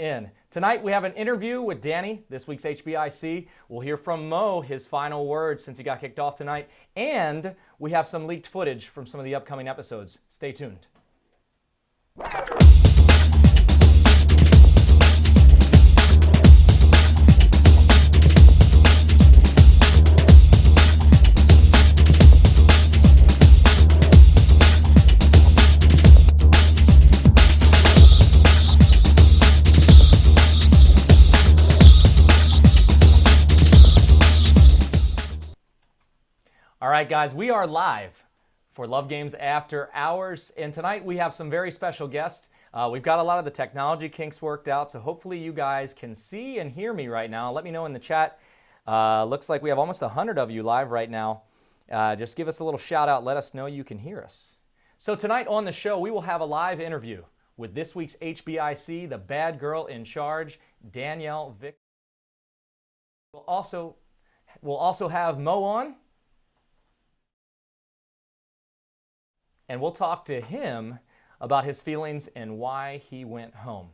in. Tonight we have an interview with Dani, this week's HBIC. We'll hear from Mo, his final words since he got kicked off tonight. And we have some leaked footage from some of the upcoming episodes. Stay tuned. All right, guys, we are live for Love Games After Hours, and tonight we have some very special guests. We've got a lot of the technology kinks worked out, so hopefully you guys can see and hear me right now. Let me know in the chat. Looks like we have almost 100 of you live right now. Just give us a little shout out. Let us know you can hear us. So tonight on the show, we will have a live interview with this week's HBIC, the bad girl in charge, Danielle Vick. We'll also have Mo on. And we'll talk to him about his feelings and why he went home.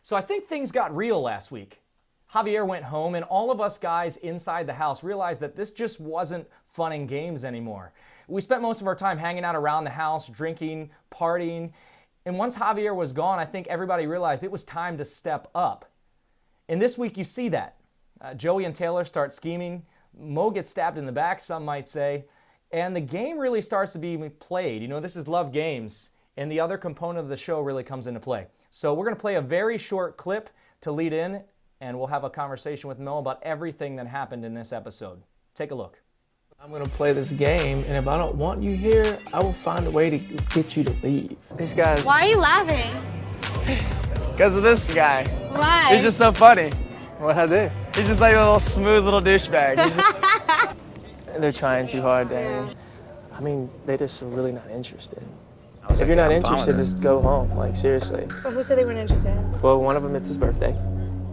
So I think things got real last week. Javier went home, and all of us guys inside the house realized that this just wasn't fun and games anymore. We spent most of our time hanging out around the house, drinking, partying, and once Javier was gone, I think everybody realized it was time to step up. And this week you see that. Joey and Taylor start scheming. Mo gets stabbed in the back, some might say. And the game really starts to be played. You know, this is Love Games, and the other component of the show really comes into play. So we're going to play a very short clip to lead in, and we'll have a conversation with Mo about everything that happened in this episode. Take a look. I'm going to play this game, and if I don't want you here, I will find a way to get you to leave. These guys... Why are you laughing? Because of this guy. Why? He's just so funny. What'd I do? He's just like a little smooth little douchebag. He's just... They're trying too hard, Danny. I mean, they're just really not interested. If you're not interested, just go home, like, seriously. But who said they weren't interested? Well, one of them, it's his birthday.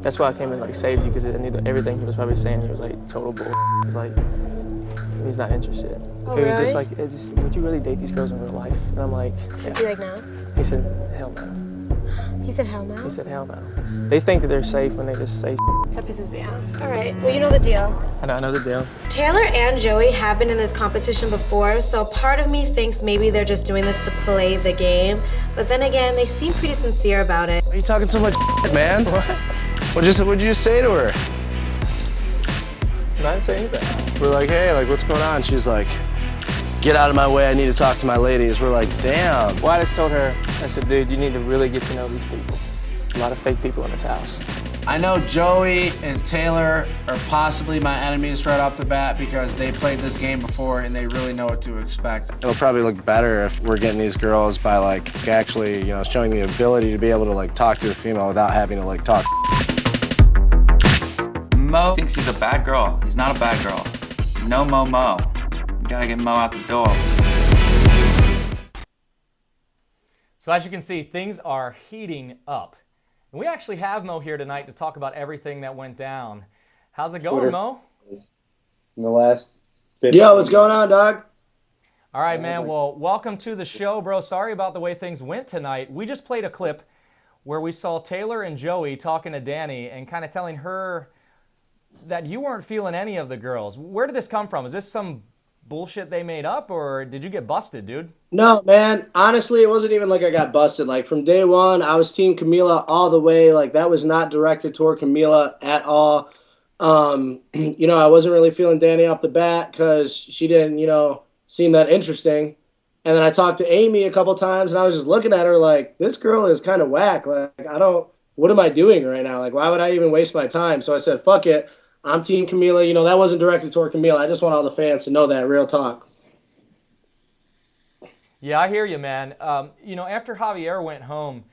That's why I came and, like, saved you, because everything he was probably saying, he was, like, total bull. He was like, he's not interested. Oh, He was really? just like, would you really date these girls in real life? And I'm like, yeah. Is he like, no? He said, hell no. He said hell no? He said, hell no. They think that they're safe when they just say That pisses me off. All right, well, you know the deal. I know the deal. Taylor and Joey have been in this competition before, so part of me thinks maybe they're just doing this to play the game. But then again, they seem pretty sincere about it. Why are you talking so much man? What? What'd you just say to her? I didn't say anything. We're like, hey, like, what's going on? She's like, get out of my way, I need to talk to my ladies. We're like, damn. Well, I just told her, I said, dude, you need to really get to know these people. A lot of fake people in this house. I know Joey and Taylor are possibly my enemies right off the bat because they played this game before and they really know what to expect. It'll probably look better if we're getting these girls by, like, actually, you know, showing the ability to be able to, like, talk to a female without having to, like, talk. Mo thinks he's a bad girl. He's not a bad girl. No Mo. You gotta get Mo out the door. So as you can see, things are heating up. And we actually have Mo here tonight to talk about everything that went down. How's it going, Mo? In the last 50 Yo, what's going on, dog? All right, man. Well, welcome to the show, bro. Sorry about the way things went tonight. We just played a clip where we saw Taylor and Joey talking to Dani and kind of telling her that you weren't feeling any of the girls. Where did this come from? Is this some bullshit they made up, or did you get busted, dude? No, man. Honestly, it wasn't even like I got busted. Like, from day one, I was Team Camila all the way. Like, that was not directed toward Camila at all. You know, I wasn't really feeling Dani off the bat because she didn't, you know, seem that interesting. And then I talked to Amy a couple times, and I was just looking at her like, this girl is kind of whack. Like, what am I doing right now? Like, why would I even waste my time? So I said, fuck it. I'm Team Camila. You know, that wasn't directed toward Camila. I just want all the fans to know that, real talk. Yeah, I hear you, man. You know, after Javier went home,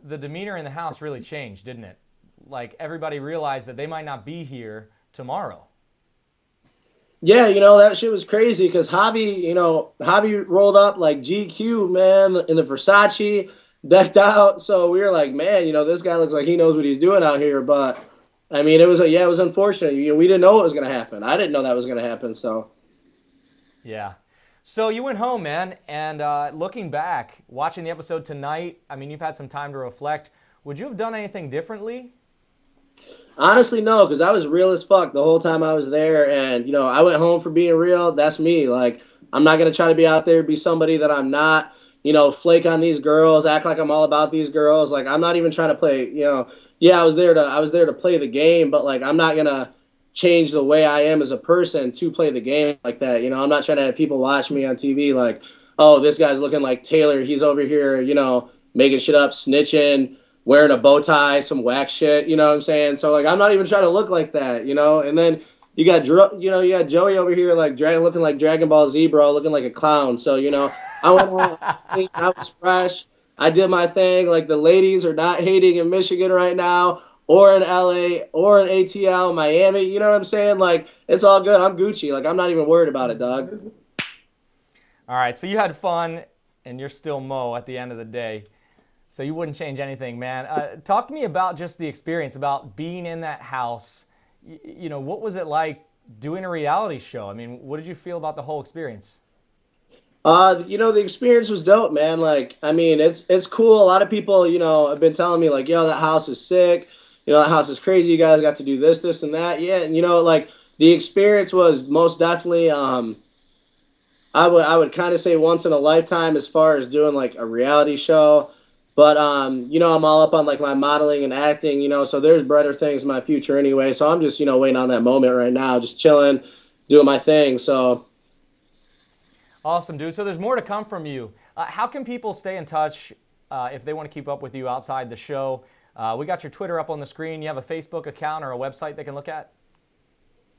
the demeanor in the house really changed, didn't it? Like, everybody realized that they might not be here tomorrow. Yeah, you know, that shit was crazy because Javi rolled up like GQ, man, in the Versace, decked out. So we were like, man, you know, this guy looks like he knows what he's doing out here. But I mean, it was unfortunate. You know, we didn't know what was going to happen. I didn't know that was going to happen. So yeah. So you went home, man, and looking back, watching the episode tonight, I mean, you've had some time to reflect. would you have done anything differently? Honestly, no, because I was real as fuck the whole time I was there. And, you know, I went home for being real. That's me. Like, I'm not going to try to be out there, be somebody that I'm not, you know, flake on these girls, act like I'm all about these girls. Like, I'm not even trying to play, you know, yeah, I was there to play the game, but like, I'm not going to change the way I am as a person to play the game like that. You know, I'm not trying to have people watch me on TV like, oh, this guy's looking like Taylor. He's over here, you know, making shit up, snitching, wearing a bow tie, some whack shit, you know what I'm saying? So like, I'm not even trying to look like that, you know? And then you got Joey over here like looking like Dragon Ball Z, bro, looking like a clown. So, you know, I went on, I was fresh. I did my thing. Like, the ladies are not hating in Michigan right now, or in LA, or in ATL, Miami. You know what I'm saying? Like, it's all good. I'm Gucci. Like, I'm not even worried about it, dog. All right, so you had fun, and you're still Mo at the end of the day. So you wouldn't change anything, man. Talk to me about just the experience, about being in that house. You know, what was it like doing a reality show? I mean, what did you feel about the whole experience? You know, the experience was dope, man. Like, I mean, it's cool. A lot of people, you know, have been telling me like, yo, that house is sick. You know, that house is crazy. You guys got to do this, and that. Yeah, and you know, like, the experience was most definitely I would kind of say once in a lifetime as far as doing like a reality show. But you know, I'm all up on like my modeling and acting, you know, so there's brighter things in my future anyway. So I'm just, you know, waiting on that moment right now, just chilling, doing my thing. So awesome, dude. So there's more to come from you. How can people stay in touch if they want to keep up with you outside the show? We got your Twitter up on the screen. You have a Facebook account or a website they can look at?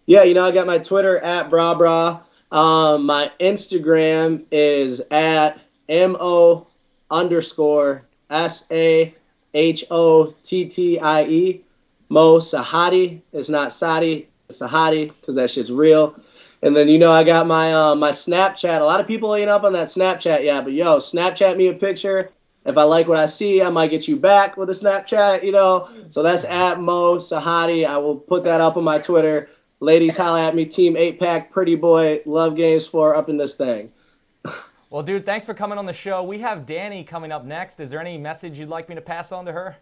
Yeah, you know, I got my Twitter at BraBra. My Instagram is at MO_SAHOTTIE. Mo Sahadi. It's not Sadi, it's Sahadi, because that shit's real. And then, you know, I got my my Snapchat. A lot of people ain't up on that Snapchat yet, but yo, Snapchat me a picture. If I like what I see, I might get you back with a Snapchat, you know. So that's at Mo Sahadi. I will put that up on my Twitter. Ladies, holla at me. Team 8-Pack, Pretty Boy, Love Games 4, up in this thing. Well, dude, thanks for coming on the show. We have Dani coming up next. Is there any message you'd like me to pass on to her?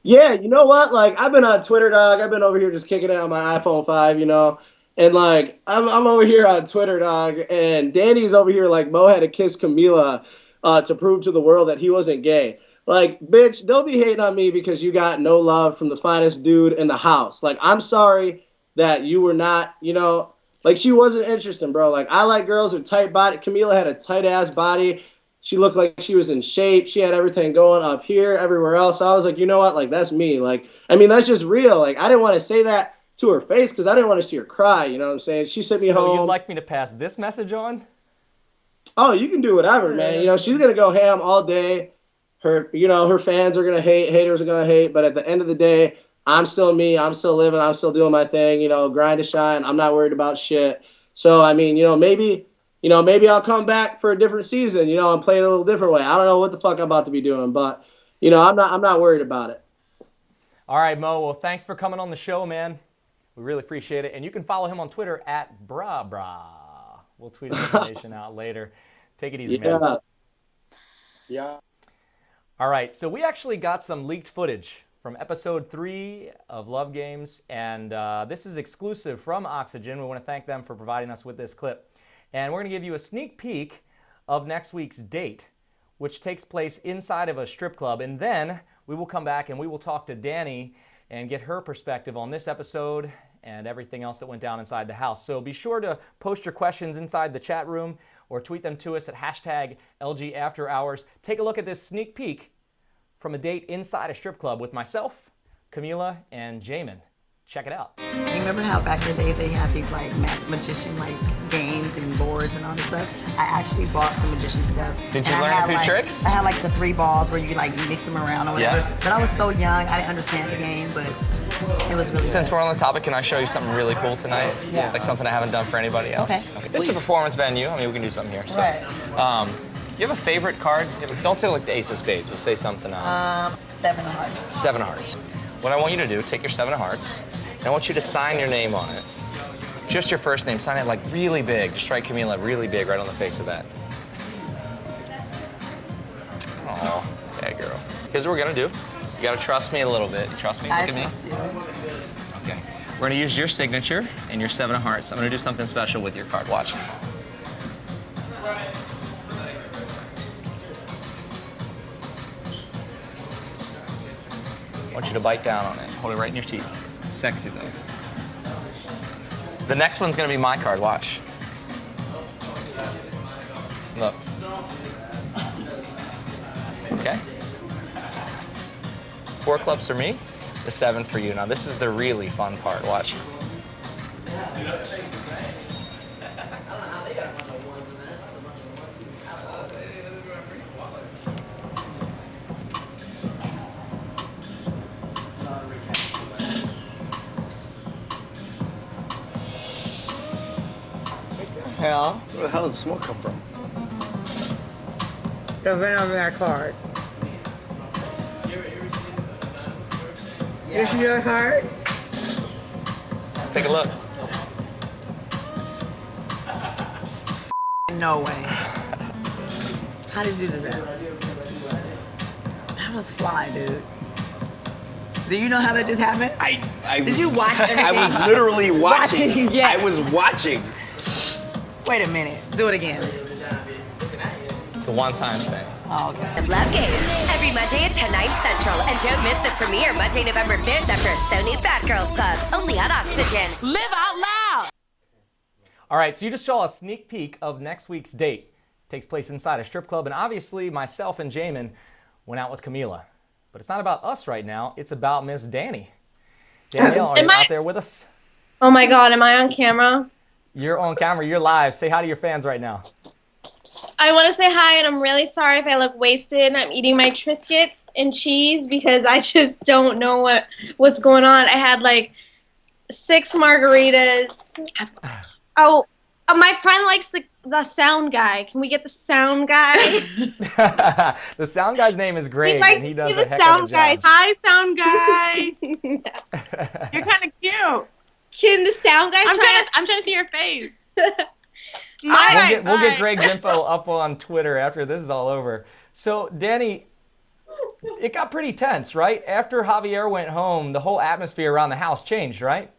Yeah, you know what? Like, I've been on Twitter, dog. I've been over here just kicking it on my iPhone 5, you know. And, like, I'm over here on Twitter, dog. And Dani's over here like Mo had to kiss Camila to prove to the world that he wasn't gay. Like, bitch, don't be hating on me because you got no love from the finest dude in the house. Like, I'm sorry that you were not, you know, like, she wasn't interesting, bro. Like, I like girls with tight body. Camila had a tight-ass body. She looked like she was in shape. She had everything going up here, everywhere else. So I was like, you know what? Like, that's me. Like, I mean, that's just real. Like, I didn't want to say that to her face because I didn't want to see her cry. You know what I'm saying? She sent me home. So you'd like me to pass this message on? Oh, you can do whatever, man. You know, she's going to go ham all day. Her, you know, her fans are going to hate. Haters are going to hate. But at the end of the day, I'm still me. I'm still living. I'm still doing my thing. You know, grind to shine. I'm not worried about shit. So, I mean, maybe I'll come back for a different season, and play it a little different way. I don't know what the fuck I'm about to be doing, but, I'm not worried about it. All right, Mo. Well, thanks for coming on the show, man. We really appreciate it. And you can follow him on Twitter at BraBra. We'll tweet his information out later. Take it easy, man. Yeah. All right. So we actually got some leaked footage from episode 3 of Love Games, and this is exclusive from Oxygen. We want to thank them for providing us with this clip. And we're going to give you a sneak peek of next week's date, which takes place inside of a strip club. And then we will come back and we will talk to Dani and get her perspective on this episode and everything else that went down inside the house. So be sure to post your questions inside the chat room or tweet them to us at #LGAfterHours. Take a look at this sneak peek from a date inside a strip club with myself, Camila, and Jamin. Check it out. You remember how back in the day they had these like magician games and boards and all this stuff? I actually bought some magician stuff. Did you learn a few tricks? I had the 3 balls where you could mix them around or whatever. Yeah. But I was so young, I didn't understand the game, but it was really Since we're on the topic, can I show you something really cool tonight? Yeah. Like something I haven't done for anybody else? Okay. This is a performance venue. I mean, we can do something here. So. Right. You have a favorite card? Don't say the ace of spades. We'll say something else. 7 of hearts. 7 of hearts. What I want you to do, take your 7 of hearts, and I want you to sign your name on it. Just your first name. Sign it really big. Just write Camila really big right on the face of that. Oh, yeah, girl. Here's what we're gonna do. You gotta trust me a little bit. You trust me? Look I at me. trust you. Okay. We're gonna use your signature and your 7 of hearts. I'm gonna do something special with your card. Watch. I want you to bite down on it. Hold it right in your teeth. Sexy though. The next one's gonna be my card. Watch. Look. Okay. 4 clubs for me, the 7 for you. Now this is the really fun part. Watch. Hell, Where the hell did the smoke come from? the vent over that card. Is your heart? Take a look. No way. How did you do that? That was fly, dude. Do you know how that just happened? Did you watch everything? I was literally watching. Yeah. I was watching. Wait a minute. Do it again. It's a one-time thing. Oh, okay. Love Games, every Monday at 10, 9 Central. And don't miss the premiere Monday, November 5th after Sony Fat Girls Club, only on Oxygen. Live out loud! All right, so you just saw a sneak peek of next week's date. Takes place inside a strip club, and obviously myself and Jamin went out with Camila. But it's not about us right now, it's about Miss Dani. Danielle, are you out there with us? Oh my God, am I on camera? You're on camera, you're live. Say hi to your fans right now. I want to say hi, and I'm really sorry if I look wasted. I'm eating my Triscuits and cheese because I just don't know what's going on. I had like 6 margaritas. Oh, my friend likes the sound guy. Can we get the sound guy? The sound guy's name is Greg, He and he does the a heck sound of a guy. job. Hi, sound guy. You're kind of cute. Can the sound guy? I'm trying to see your face. We'll get Greg's info up on Twitter after this is all over. So, Dani, it got pretty tense, right? After Javier went home, the whole atmosphere around the house changed, right?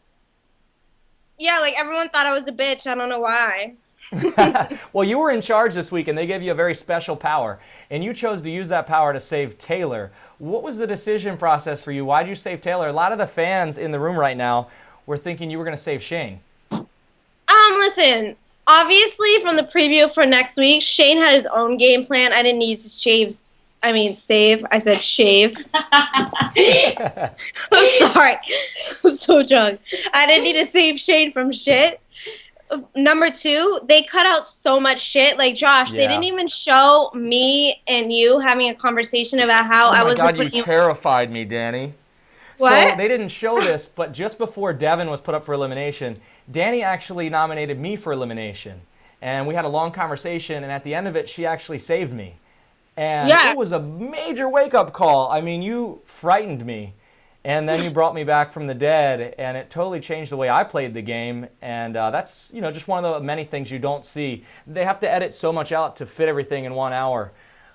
Yeah, like everyone thought I was a bitch. I don't know why. Well, you were in charge this week, and they gave you a very special power, and you chose to use that power to save Taylor. What was the decision process for you? Why did you save Taylor? A lot of the fans in the room right now were thinking you were going to save Shane. Listen. Obviously, from the preview for next week, Shane had his own game plan. I didn't need to save. I said shave. I'm sorry. I'm so drunk. I didn't need to save Shane from shit. Number 2, they cut out so much shit. Like, Josh, they didn't even show me and you having a conversation about how I was. Oh my God, you terrified me, Dani. What? So they didn't show this, but just before Devin was put up for elimination, Dani actually nominated me for elimination. And we had a long conversation, and at the end of it, she actually saved me. And it was a major wake-up call. I mean, you frightened me. And then you brought me back from the dead, and it totally changed the way I played the game. And that's, just one of the many things you don't see. They have to edit so much out to fit everything in 1 hour.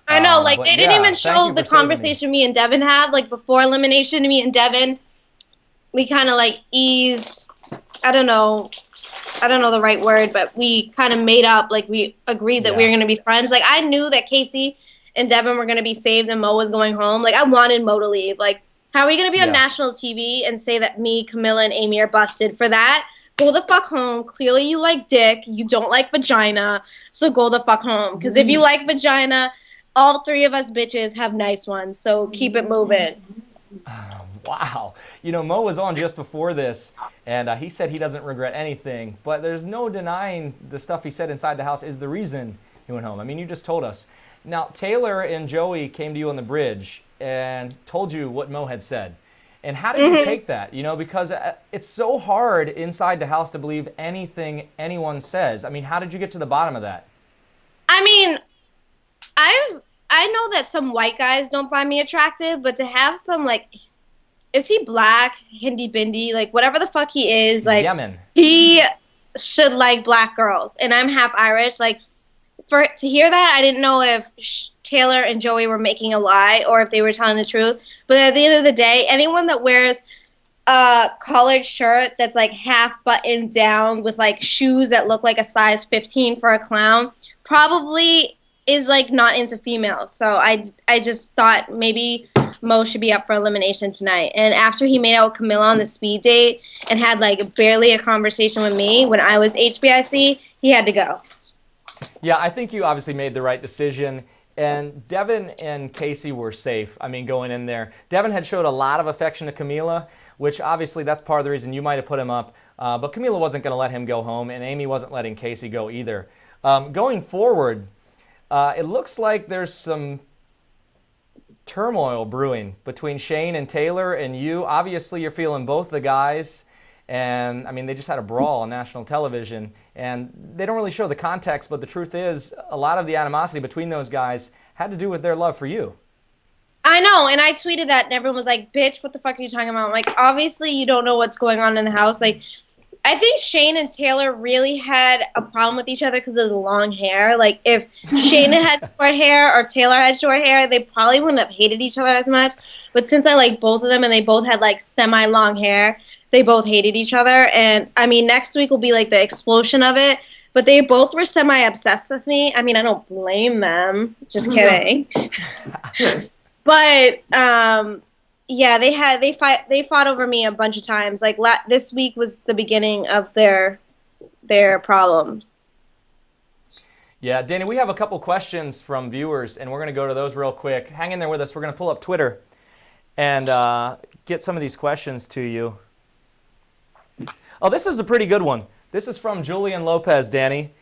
I know, they didn't even show the conversation me and Devin had. Like, before elimination, me and Devin, we kind of, eased, I don't know the right word, but we kind of made up, we agreed that we were going to be friends. I knew that Casey and Devin were going to be saved and Mo was going home. I wanted Mo to leave. How are we going to be on national TV and say that me, Camilla, and Amy are busted? For that, go the fuck home. Clearly you like dick. You don't like vagina. So go the fuck home. Because if you like vagina, all 3 of us bitches have nice ones. So keep it moving. Wow. Mo was on just before this, and he said he doesn't regret anything. But there's no denying the stuff he said inside the house is the reason he went home. I mean, you just told us. Now, Taylor and Joey came to you on the bridge and told you what Mo had said. And how did you take that? Because it's so hard inside the house to believe anything anyone says. I mean, how did you get to the bottom of that? I mean, I know that some white guys don't find me attractive, but to have some, is he black, Hindi bindi, whatever the fuck he is, Yemen. He should like black girls. And I'm half Irish. To hear that, I didn't know if Taylor and Joey were making a lie or if they were telling the truth. But at the end of the day, anyone that wears a collared shirt that's like half buttoned down with like shoes that look like a size 15 for a clown probably is like not into females. So I just thought maybe Mo should be up for elimination tonight. And after he made out with Camilla on the speed date and had like barely a conversation with me when I was HBIC, he had to go. Yeah, I think you obviously made the right decision. And Devin and Casey were safe, I mean, going in there. Devin had showed a lot of affection to Camila, which obviously that's part of the reason you might have put him up. But Camila wasn't going to let him go home, and Amy wasn't letting Casey go either. Going forward, it looks like there's some turmoil brewing between Shane and Taylor and you. Obviously, you're feeling both the guys. And, I mean, they just had a brawl on national television. And they don't really show the context, but the truth is a lot of the animosity between those guys had to do with their love for you. I know, and I tweeted that, and everyone was like, bitch, what the fuck are you talking about? I'm like, obviously you don't know what's going on in the house. Like, I think Shane and Taylor really had a problem with each other because of the long hair. Like, if Shane had short hair or Taylor had short hair, they probably wouldn't have hated each other as much. But since I like both of them and they both had, like, semi-long hair, they both hated each other. And, I mean, next week will be, like, the explosion of it. But they both were semi-obsessed with me. I mean, I don't blame them. Just kidding. But, yeah, they fought over me a bunch of times. Like this week was the beginning of their problems. Yeah, Danny, we have a couple questions from viewers, and we're going to go to those real quick. Hang in there with us. We're going to pull up Twitter and get some of these questions to you. Oh, this is a pretty good one. This is from Julian Lopez, Danny,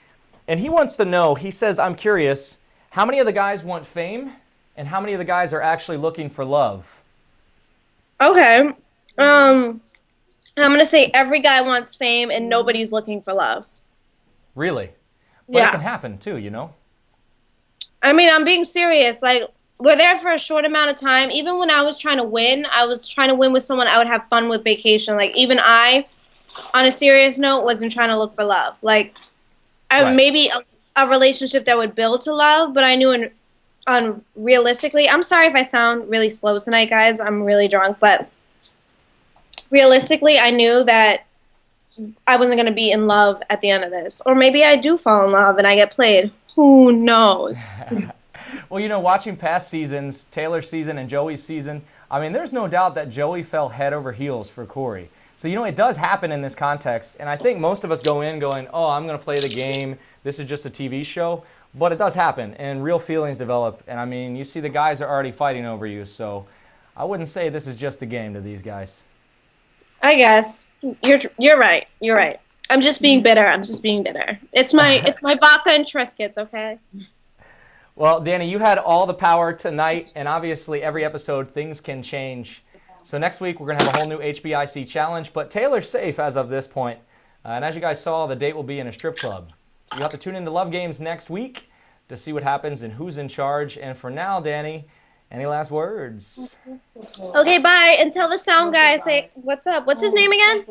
and he wants to know. He says, "I'm curious, how many of the guys want fame, and how many of the guys are actually looking for love?" Okay. I'm going to say every guy wants fame and nobody's looking for love. Really? But Yeah. it can happen too, you know? I mean, I'm being serious. Like, we're there for a short amount of time. Even when I was trying to win with someone I would have fun with vacation. Like, even I, on a serious note, wasn't trying to look for love. Like, maybe a relationship that would build to love, but I knew realistically, I'm sorry if I sound really slow tonight, guys. I'm really drunk, but realistically, I knew that I wasn't going to be in love at the end of this. Or maybe I do fall in love and I get played. Who knows? Well, you know, watching past seasons, Taylor's season and Joey's season, I mean, there's no doubt that Joey fell head over heels for Corey. So, you know, it does happen in this context. And I think most of us go in going, oh, I'm going to play the game. This is just a TV show. But it does happen, and real feelings develop. And, I mean, you see the guys are already fighting over you, so I wouldn't say this is just a game to these guys. I guess. You're right. You're right. I'm just being bitter. It's my vodka and Triscuits, okay? Well, Danny, you had all the power tonight, and obviously every episode things can change. So next week we're going to have a whole new HBIC challenge, but Taylor's safe as of this point. And as you guys saw, the date will be in a strip club. You'll have to tune into Love Games next week to see what happens and who's in charge. And for now, Danny, any last words? Okay, bye. And tell the sound guy, say, what's up? What's his name again?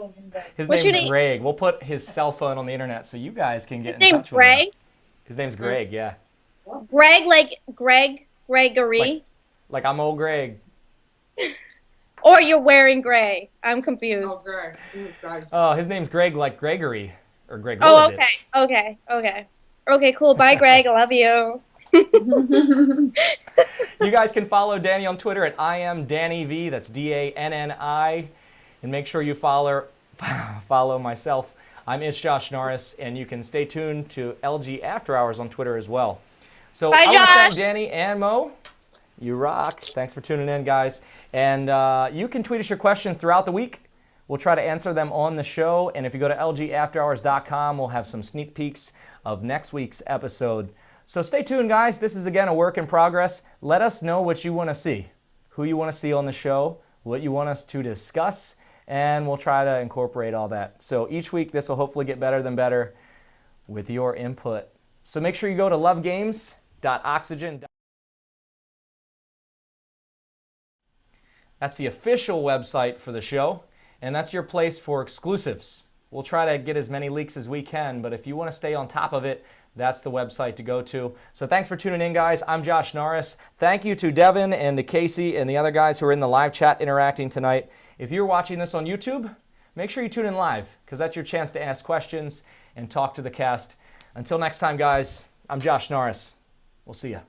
His name's Greg. We'll put his cell phone on the internet so you guys can get in touch with him. His name's Greg? His name's Greg, yeah. Greg, like Gregory? Like I'm old Greg. Or you're wearing gray. I'm confused. Oh, Greg. His name's Greg, like Gregory. Or Greg. Oh, okay, cool. Bye, Greg. I love you. You guys can follow Danny on Twitter at IamDannyV. That's DANNI. And make sure you follow myself. I'm It's Josh Norris, and you can stay tuned to LG After Hours on Twitter as well. So bye, I want to thank Josh. Dani and Mo. You rock. Thanks for tuning in, guys. And you can tweet us your questions throughout the week. We'll try to answer them on the show. And if you go to LGAfterHours.com, we'll have some sneak peeks of next week's episode. So stay tuned, guys. This is, again, a work in progress. Let us know what you want to see, who you want to see on the show, what you want us to discuss, and we'll try to incorporate all that. So each week, this will hopefully get better than better with your input. So make sure you go to lovegames.oxygen.com. That's the official website for the show, and that's your place for exclusives. We'll try to get as many leaks as we can, but if you want to stay on top of it, That's the website to go to. So thanks for tuning in, guys. I'm Josh Norris. Thank you to Devin and to Casey and the other guys who are in the live chat interacting tonight. If you're watching this on YouTube, make sure you tune in live, because that's your chance to ask questions and talk to the cast. Until next time, guys, I'm Josh Norris. We'll see ya.